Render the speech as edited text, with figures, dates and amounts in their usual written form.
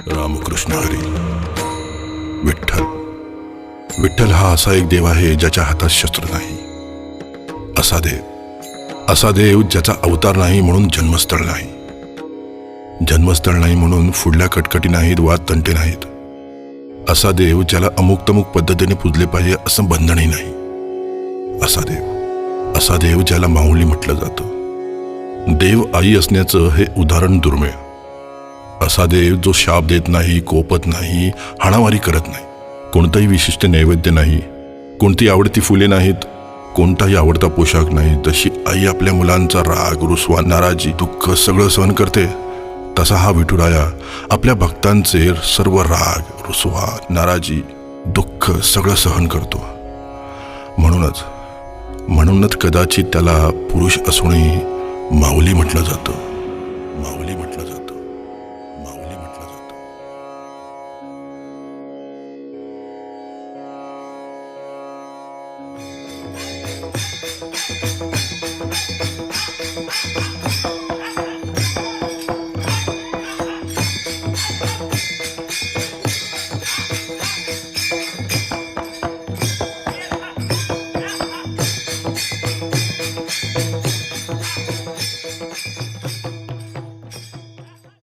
रामकृष्ण हरी. विठ्ठल. विठ्ठल हा असा एक देव आहे ज्याच्या हातात शस्त्र नाही. असा देव ज्याचा अवतार नाही म्हणून जन्मस्थळ नाही. जन्मस्थळ नाही म्हणून फुडल्या कटकटी नाहीत, वाद तंटे नाहीत. असा देव ज्याला अमुक तमुक पद्धतीने पूजले पाहिजे असं बंधनही नाही. असा देव ज्याला माऊली म्हटलं जातं. देव आई असण्याचं हे उदाहरण दुर्मिळ. असा देव जो शाप देत नाही, कोपत नाही, हाणामारी करत नाही. कोणताही विशिष्ट नैवेद्य नाही, कोणती आवडती फुले नाहीत, कोणताही आवडता पोशाख नाही. जशी आई आपल्या मुलांचा राग, रुसवा, नाराजी, दुःख सगळं सहन करते, तसा हा विठुराया आपल्या भक्तांचे सर्व राग, रुसवा, नाराजी, दुःख सगळं सहन करतो. म्हणूनच कदाचित त्याला पुरुष असूनही माऊली म्हटलं जातं. माऊली म्हटलं जातं. माऊली म्हटलं जातं.